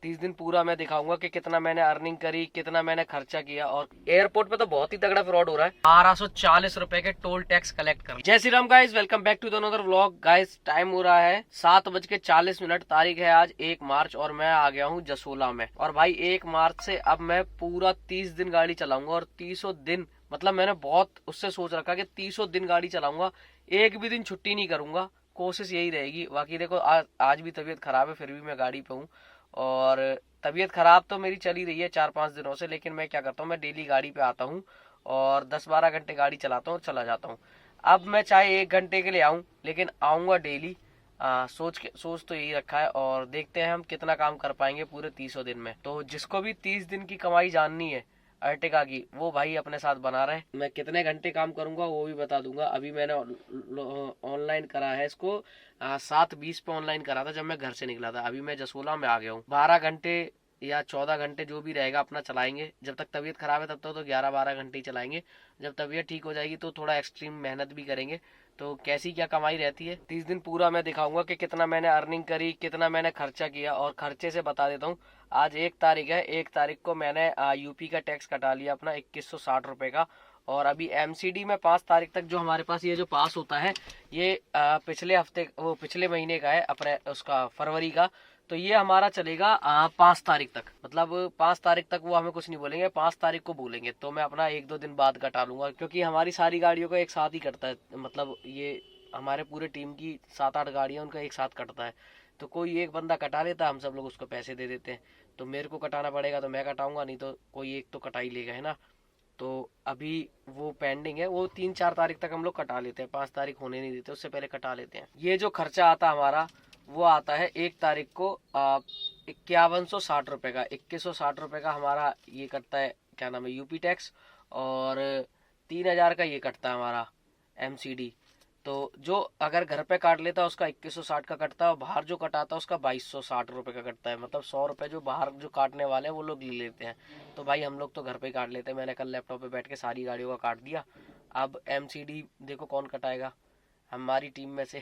30 दिन पूरा मैं दिखाऊंगा कि कितना मैंने अर्निंग करी, कितना मैंने खर्चा किया। और एयरपोर्ट पे तो बहुत ही तगड़ा फ्रॉड हो रहा है। 1240 रुपए के टोल टैक्स कलेक्ट कर। जय Shri Ram guys, welcome back to the another vlog. Guys time हो रहा है 7:40। तारीख है आज 1 मार्च और मैं आ गया हूँ जसोला में। और भाई 1 मार्च से अब मैं पूरा 30 दिन गाड़ी चलाऊंगा। और 30 दिन मतलब मैंने बहुत उससे सोच रखा कि 30 दिन गाड़ी चलाऊंगा, एक भी दिन छुट्टी नहीं करूंगा। कोशिश यही रहेगी। बाकी देखो आज भी तबीयत खराब है, फिर भी मैं गाड़ी पे हूँ। और तबीयत खराब तो मेरी चली रही है 4-5 दिनों से, लेकिन मैं क्या करता हूँ, मैं डेली गाड़ी पे आता हूँ और 10-12 घंटे गाड़ी चलाता हूँ और चला जाता हूँ। अब मैं चाहे 1 घंटे के लिए आऊँ, लेकिन आऊँगा डेली। सोच तो यही रखा है। और देखते हैं हम कितना काम कर पाएंगे पूरे 30 दिन में। तो जिसको भी 30 दिन की कमाई जाननी है अर्टिगा की, वो भाई अपने साथ बना रहे। मैं कितने घंटे काम करूंगा वो भी बता दूंगा। अभी मैंने ऑनलाइन करा है इसको 7:20 पे ऑनलाइन करा था जब मैं घर से निकला था। अभी मैं जसोला में आ गया हूँ। 12 घंटे या 14 घंटे जो भी रहेगा अपना चलाएंगे। जब तक तबीयत खराब है तब तक तो 11-12 घंटे ही चलाएंगे। जब तबीयत ठीक हो जाएगी तो थोड़ा एक्सट्रीम मेहनत भी करेंगे। तो कैसी क्या कमाई रहती है 30 दिन पूरा मैं दिखाऊंगा कि कितना मैंने अर्निंग करी, कितना मैंने खर्चा किया। और खर्चे से बता देता हूँ, आज 1 तारीख है। 1 तारीख को मैंने यूपी का टैक्स कटा लिया अपना 2160 रुपये का। और अभी एमसीडी में 5 तारीख तक जो हमारे पास ये जो पास होता है, ये पिछले हफ्ते वो पिछले महीने का है, अप्रैल उसका फरवरी का। तो ये हमारा चलेगा 5 तारीख तक। मतलब 5 तारीख तक वो हमें कुछ नहीं बोलेंगे, 5 तारीख को बोलेंगे। तो मैं अपना 1-2 दिन बाद कटा लूंगा, क्योंकि हमारी सारी गाड़ियों का एक साथ ही कटता है। मतलब ये हमारे पूरे टीम की 7-8 गाड़ियां, उनका एक साथ कटता है। तो कोई एक बंदा कटा लेता है, हम सब लोग उसको पैसे दे देते हैं। तो मेरे को कटाना पड़ेगा तो मैं कटाऊंगा, नहीं तो कोई एक तो कटा ही लेगा, है ना। तो अभी वो पेंडिंग है, वो 3-4 तारीख तक हम लोग कटा लेते हैं, 5 तारीख होने नहीं देते, उससे पहले कटा लेते हैं। ये जो खर्चा आता हमारा वो आता है 1 तारीख को 5160 रुपये का। 2160 रुपये का हमारा ये कटता है, क्या नाम है, यूपी टैक्स। और 3000 का ये कटता है हमारा एमसीडी। तो जो अगर घर पे काट लेता है उसका 2160 का कटता है, और बाहर जो कटाता है उसका 2260 रुपये का कटता है। मतलब 100 रुपये जो बाहर जो काटने वाले हैं वो लोग ले लेते हैं। तो भाई हम लोग तो घर पे ही काट लेते हैं। मैंने कल लैपटॉप पे बैठ के सारी गाड़ियों का काट दिया। अब एमसीडी देखो कौन कटाएगा हमारी टीम में से।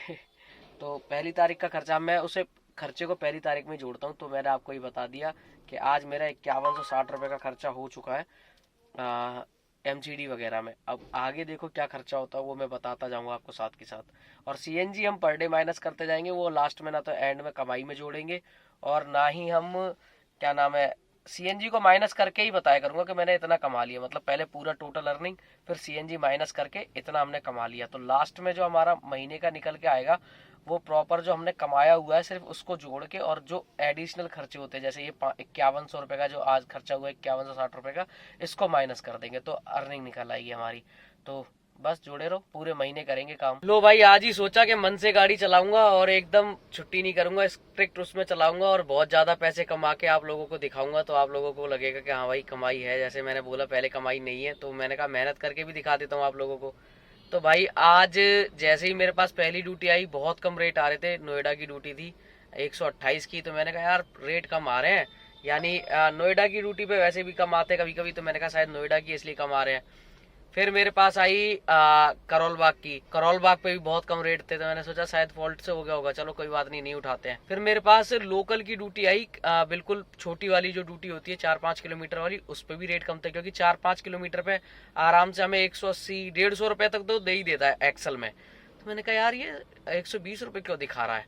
तो 1 तारीख का खर्चा मैं उसे खर्चे को 1 तारीख में जोड़ता हूँ। तो मैंने आपको ये बता दिया कि आज मेरा 5160 रुपये का खर्चा हो चुका है एमसीडी वगैरह में। अब आगे देखो क्या खर्चा होता है वो मैं बताता जाऊंगा आपको साथ के साथ। और सीएनजी हम पर डे माइनस करते जाएंगे, वो लास्ट में ना तो एंड में कमाई में जोड़ेंगे, और ना ही हम, क्या नाम है, सीएनजी को माइनस करके ही बताया करूंगा कि मैंने इतना कमा लिया। मतलब पहले पूरा टोटल अर्निंग, फिर सीएनजी माइनस करके इतना हमने कमा लिया। तो लास्ट में जो हमारा महीने का निकल के आएगा वो प्रॉपर जो हमने कमाया हुआ है सिर्फ उसको जोड़ के, और जो एडिशनल खर्चे होते हैं जैसे ये 5100 रुपये का जो आज खर्चा हुआ है 5160 रुपये का, इसको माइनस कर देंगे तो अर्निंग निकल आएगी हमारी। तो बस जोड़े रहो, पूरे महीने करेंगे काम। लो भाई, आज ही सोचा कि मन से गाड़ी चलाऊंगा और एकदम छुट्टी नहीं करूंगा, स्ट्रिक्ट उसमें चलाऊंगा और बहुत ज्यादा पैसे कमा के आप लोगों को दिखाऊंगा। तो आप लोगों को लगेगा कि हाँ भाई कमाई है। जैसे मैंने बोला पहले कमाई नहीं है, तो मैंने कहा मेहनत करके भी दिखा देता हूँ आप लोगों को। तो भाई आज जैसे ही मेरे पास पहली ड्यूटी आई, बहुत कम रेट आ रहे थे। नोएडा की ड्यूटी थी 128 की। तो मैंने कहा यार रेट कम आ रहे हैं, यानी नोएडा की ड्यूटी पे वैसे भी कम आते कभी कभी। तो मैंने कहा शायद नोएडा की इसलिए कम आ रहे हैं। फिर मेरे पास आई करोल बाग की। करोल बाग पे भी बहुत कम रेट थे, तो मैंने सोचा शायद फॉल्ट से हो गया होगा, चलो कोई बात नहीं, नहीं उठाते हैं। फिर मेरे पास लोकल की ड्यूटी आई, बिल्कुल छोटी वाली जो ड्यूटी होती है 4-5 किलोमीटर वाली, उस पर भी रेट कम था, क्योंकि 4-5 किलोमीटर पे आराम से हमें 180-150 रुपये तक तो दे ही देता है एक्सल में। तो मैंने कहा यार ये 120 रुपये क्यों दिखा रहा है,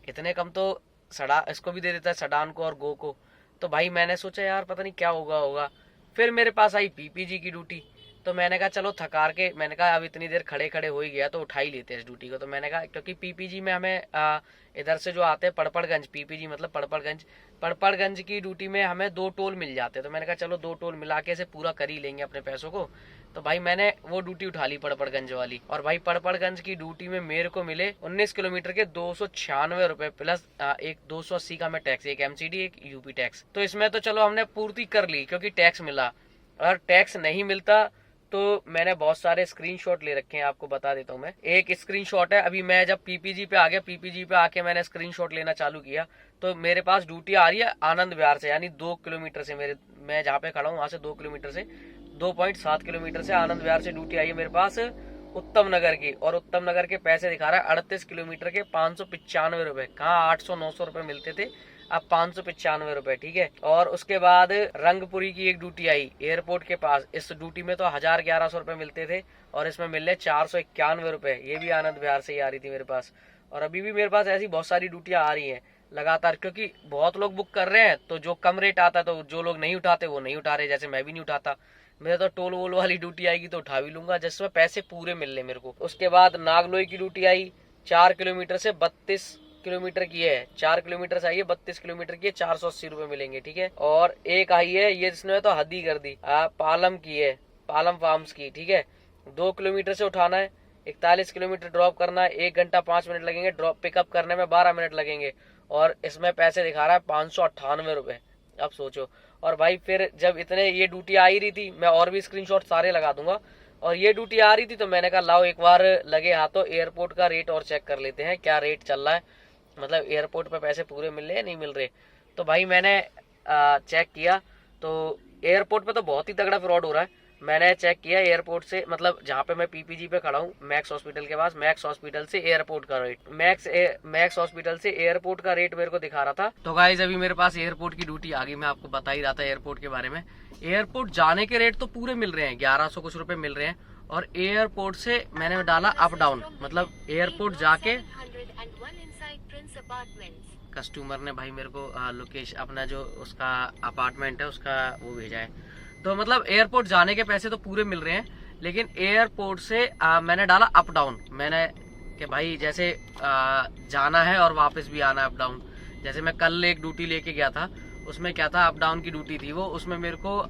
इतने कम तो सडा इसको भी दे देता है, सडान को और गो को। तो भाई मैंने सोचा यार पता नहीं क्या होगा। फिर मेरे पास आई पीपीजी की ड्यूटी। तो मैंने कहा चलो थकार के, मैंने कहा अब इतनी देर खड़े खड़े हो ही गया तो उठा ही लेते हैं इस ड्यूटी को। तो मैंने कहा क्योंकि पीपीजी में हमें इधर से जो आते हैं पड़पड़गंज, पीपीजी मतलब पड़पड़गंज की ड्यूटी में हमें 2 टोल मिल जाते हैं। तो मैंने कहा चलो 2 टोल मिला के इसे पूरा कर ही लेंगे अपने पैसों को। तो भाई मैंने वो ड्यूटी उठा ली पड़पड़गंज वाली। और भाई पड़पड़गंज की ड्यूटी में मेरे को मिले 19 किलोमीटर के 296 रुपये प्लस एक 280 का मैं टैक्स, एक एमसीडी एक यूपी टैक्स। तो इसमें तो चलो हमने पूर्ति कर ली क्योंकि टैक्स मिला। अगर टैक्स नहीं मिलता तो मैंने बहुत सारे स्क्रीनशॉट ले रखे हैं, आपको बता देता हूँ मैं। एक स्क्रीनशॉट है, अभी मैं जब पीपीजी पे आ गया, पीपीजी पे आके मैंने स्क्रीनशॉट लेना चालू किया, तो मेरे पास ड्यूटी आ रही है आनंद विहार से, यानी 2 किलोमीटर से, मैं जहाँ पे खड़ा हूँ वहां से 2 किलोमीटर से, 2.7 किलोमीटर से आनंद विहार से ड्यूटी आई है मेरे पास उत्तम नगर की। और उत्तम नगर के पैसे दिखा रहा है 38 किलोमीटर के 595 रुपए। कहाँ 800-900 रुपए मिलते थे अब 595 रुपए, ठीक है। और उसके बाद रंगपुरी की एक ड्यूटी आई एयरपोर्ट के पास। इस ड्यूटी में तो 1100 रुपए मिलते थे और इसमें मिल रहे 491 रुपए। ये भी आनंद विहार से ही आ रही थी मेरे पास। और अभी भी मेरे पास ऐसी बहुत सारी ड्यूटियां आ रही हैं लगातार, क्योंकि बहुत लोग बुक कर रहे हैं तो जो कम रेट आता है तो जो लोग नहीं उठाते वो नहीं उठा रहे, जैसे मैं भी नहीं उठाता। मेरे तो टोल वोल वाली ड्यूटी आएगी तो उठा भी लूंगा जिसमें पैसे पूरे मिल रहे मेरे को। उसके बाद नागलोई की ड्यूटी आई 4 किलोमीटर से 32 किलोमीटर की है। 4 किलोमीटर से आई है, 32 किलोमीटर की है, 480 रुपए मिलेंगे, ठीक है। और एक आई है ये जिसने तो हद ही कर दी, पालम की है, पालम फार्म्स की, ठीक है। 2 किलोमीटर से उठाना है, 41 किलोमीटर ड्रॉप करना है, 1 घंटा 5 मिनट लगेंगे, ड्रॉप पिकअप करने में 12 मिनट लगेंगे। और इसमें पैसे दिखा रहा है 598 रुपए। अब सोचो। और भाई फिर जब इतने ये ड्यूटी आ ही रही थी, मैं और भी स्क्रीनशॉट सारे लगा दूंगा, और ये ड्यूटी आ रही थी तो मैंने कहा लाओ एक बार लगे हाथों एयरपोर्ट का रेट और चेक कर लेते हैं, क्या रेट चल रहा है, मतलब एयरपोर्ट पे पैसे पूरे मिल रहे हैं नहीं मिल रहे। तो भाई मैंने चेक किया तो एयरपोर्ट पे तो बहुत ही तगड़ा फ्रॉड हो रहा है। मैंने चेक किया एयरपोर्ट से, मतलब जहाँ पे मैं पीपीजी पे खड़ा हूँ मैक्स हॉस्पिटल के पास, मैक्स हॉस्पिटल से एयरपोर्ट का रेट, मैक्स हॉस्पिटल से एयरपोर्ट का रेट मेरे को दिखा रहा था। तो गाइस अभी मेरे पास एयरपोर्ट की ड्यूटी आ गई, मैं आपको बता ही रहा था एयरपोर्ट के बारे में। एयरपोर्ट जाने के रेट तो पूरे मिल रहे हैं, 1100 कुछ रुपए मिल रहे हैं। और एयरपोर्ट से मैंने डाला अप डाउन, मतलब एयरपोर्ट जाके कस्टमर ने भाई मेरे को लोकेशन अपना जो उसका अपार्टमेंट है उसका वो भेजा है। तो मतलब एयरपोर्ट जाने के पैसे तो पूरे मिल रहे हैं, लेकिन एयरपोर्ट से मैंने डाला अप डाउन। मैंने कि भाई जैसे जाना है और वापस भी आना है अप डाउन। जैसे मैं कल एक ड्यूटी लेके गया था, उसमें क्या था, अप डाउन की ड्यूटी थी वो, उसमें मेरे को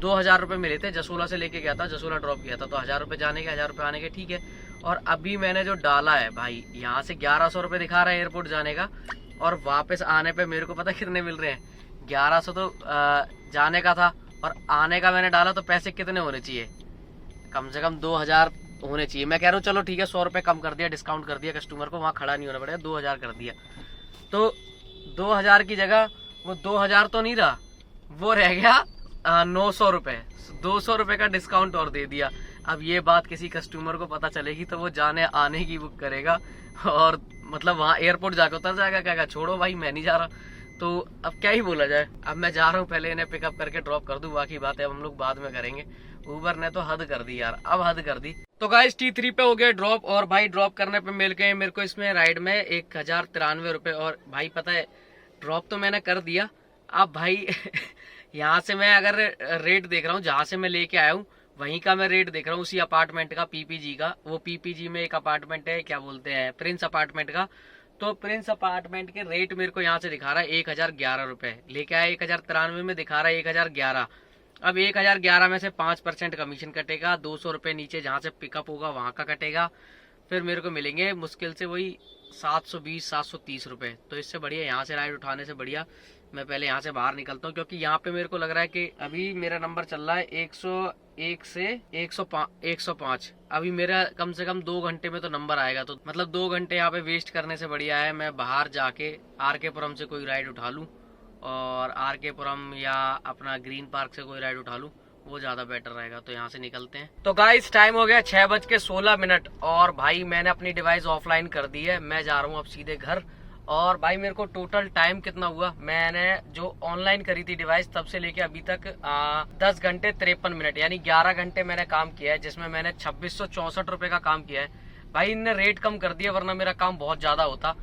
2000 रुपये मिले थे। जसोला से लेके गया था, जसोला ड्रॉप किया था, तो 1000 रुपये जाने के 1000 रुपये आने के, ठीक है। और अभी मैंने जो डाला है भाई, यहाँ से 1100 रुपये दिखा रहा है एयरपोर्ट जाने का, और वापस आने पे मेरे को पता कितने मिल रहे हैं। 1100 तो जाने का था और आने का मैंने डाला, तो पैसे कितने होने चाहिए, कम से कम 2000 होने चाहिए। मैं कह रहा हूँ चलो ठीक है 100 रुपये कम कर दिया, डिस्काउंट कर दिया, कस्टमर को वहाँ खड़ा नहीं होना पड़ेगा, 2000 कर दिया। तो 2000 की जगह वो 2000 तो नहीं रहा, वो रह गया 900 रुपये, 200 रुपये का डिस्काउंट और दे दिया। अब ये बात किसी कस्टमर को पता चलेगी तो वो जाने आने की बुक करेगा, और मतलब वहाँ एयरपोर्ट जाकर उतर जाएगा, क्या छोड़ो भाई मैं नहीं जा रहा। तो अब क्या ही बोला जाए। अब मैं जा रहा हूँ, पहले इन्हें पिकअप करके ड्रॉप कर दूं, बाकी बात है अब हम लोग बाद में करेंगे। उबर ने तो हद कर दी यार, अब हद कर दी। तो गाइस T3 पे हो गया ड्रॉप, और भाई ड्रॉप करने पे मिल गए मेरे को इसमें राइड में 1093 रुपये। और भाई पता है ड्रॉप तो मैंने कर दिया, अब भाई यहाँ से मैं अगर रेट देख रहा हूँ, जहाँ से मैं लेके आया हूँ वहीं का मैं रेट देख रहा हूँ, उसी अपार्टमेंट का, पीपीजी का। वो पीपीजी में एक अपार्टमेंट है, क्या बोलते हैं, प्रिंस अपार्टमेंट का। तो प्रिंस अपार्टमेंट के रेट मेरे को यहाँ से दिखा रहा है 1011 रुपए, लेके आया 1093 में, दिखा रहा है 1011। अब 1011 में से 5% कमीशन कटेगा, 200 रुपये नीचे जहाँ से पिकअप होगा वहाँ का कटेगा, फिर मेरे को मिलेंगे मुश्किल से वही 720-730 रुपये। तो इससे बढ़िया यहाँ से राइड उठाने से बढ़िया मैं पहले यहाँ से बाहर निकलता हूँ, क्योंकि यहाँ पे मेरे को लग रहा है कि अभी मेरा नंबर चल रहा है 101 से 105। अभी मेरा कम से कम 2 घंटे में तो नंबर आएगा, तो मतलब 2 घंटे यहाँ पे वेस्ट करने से बढ़िया है मैं बाहर जाके RK पुरम से कोई राइड उठा लूँ, और RK पुरम या अपना ग्रीन पार्क से कोई राइड उठा लूँ, वो ज्यादा बेटर रहेगा। तो यहाँ से निकलते हैं। तो गाइस टाइम हो गया 6:16, और भाई मैंने अपनी डिवाइस ऑफलाइन कर दी है, मैं जा रहा हूँ अब सीधे घर। और भाई मेरे को टोटल टाइम कितना हुआ, मैंने जो ऑनलाइन करी थी डिवाइस तब से लेके अभी तक 10 घंटे 53 मिनट, यानी 11 घंटे मैंने काम किया है, जिसमें मैंने 2664 रुपए का काम किया है। भाई इनने रेट कम कर दिया, वरना मेरा काम बहुत ज्यादा होता।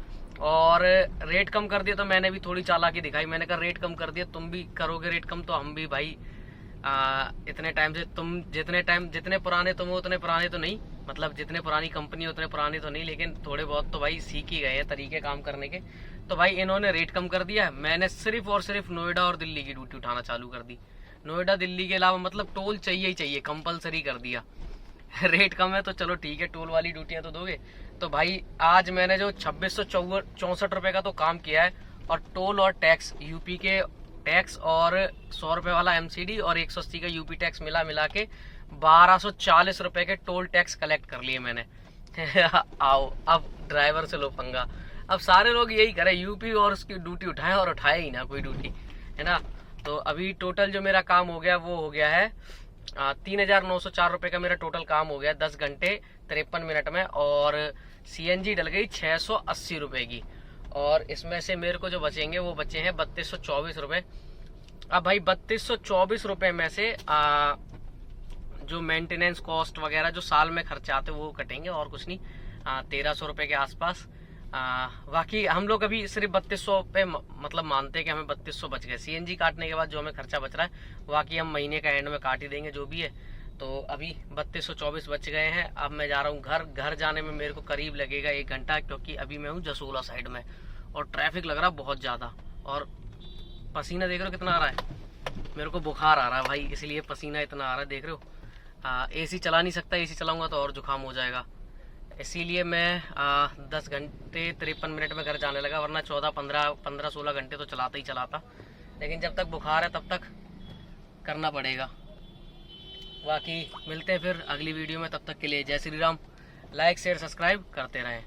और रेट कम कर दिया तो मैंने भी थोड़ी चालाकी दिखाई, मैंने कहा रेट कम कर दिया, तुम भी करोगे रेट कम तो हम भी भाई इतने टाइम से, तुम जितने पुराने तुम हो उतने पुराने तो नहीं, मतलब जितने पुरानी कंपनी उतने पुराने तो नहीं, लेकिन थोड़े बहुत तो भाई सीख ही गए हैं तरीके काम करने के। तो भाई इन्होंने रेट कम कर दिया, मैंने सिर्फ और सिर्फ नोएडा और दिल्ली की ड्यूटी उठाना चालू कर दी। नोएडा दिल्ली के अलावा मतलब टोल चाहिए ही चाहिए, कंपलसरी कर दिया। रेट कम है तो चलो ठीक है, टोल वाली ड्यूटियां तो दोगे। तो भाई आज मैंने जो 2664 रुपए का तो काम किया है, और टोल और टैक्स, यूपी के टैक्स और 100 रुपए वाला MCD और 180 का यूपी टैक्स मिला के 1240 रुपए के टोल टैक्स कलेक्ट कर लिए मैंने। आओ अब ड्राइवर से लो पंगा, अब सारे लोग यही करें, यूपी और उसकी ड्यूटी उठाए और उठाए ही ना कोई ड्यूटी, है ना। तो अभी टोटल जो मेरा काम हो गया वो हो गया है 3904 रुपए का मेरा टोटल काम हो गया 10 घंटे 53 मिनट में। और CNG डल गई 680 रुपए की। और इसमें से मेरे को जो बचेंगे वो बचे हैं 3224 रुपये। अब भाई 3224 रुपये में से जो मेंटेनेंस कॉस्ट वगैरह जो साल में खर्चे आते वो कटेंगे और कुछ नहीं, 1300 रुपये के आसपास। बाकी हम लोग अभी सिर्फ 3200 पे मतलब मानते हैं कि हमें 3200 बच गए। सीएनजी काटने के बाद जो हमें खर्चा बच रहा है बाकी हम महीने का एंड में काट ही देंगे जो भी है। तो अभी 3224 बच गए हैं। अब मैं जा रहा हूँ घर जाने में मेरे को करीब लगेगा 1 घंटा, क्योंकि अभी मैं हूँ जसोला साइड में और ट्रैफिक लग रहा है बहुत ज़्यादा। और पसीना देख रहे हो कितना आ रहा है, मेरे को बुखार आ रहा है भाई, इसलिए पसीना इतना आ रहा है। देख रहे हो एसी चला नहीं सकता, एसी चलाऊंगा तो और जुकाम हो जाएगा, इसीलिए मैं 10 घंटे 53 मिनट में घर जाने लगा, वरना 15-16 घंटे तो चलाता ही चलाता। लेकिन जब तक बुखार है तब तक करना पड़ेगा। बाकी मिलते हैं फिर अगली वीडियो में, तब तक के लिए जय Shri Ram. Like share subscribe करते रहें।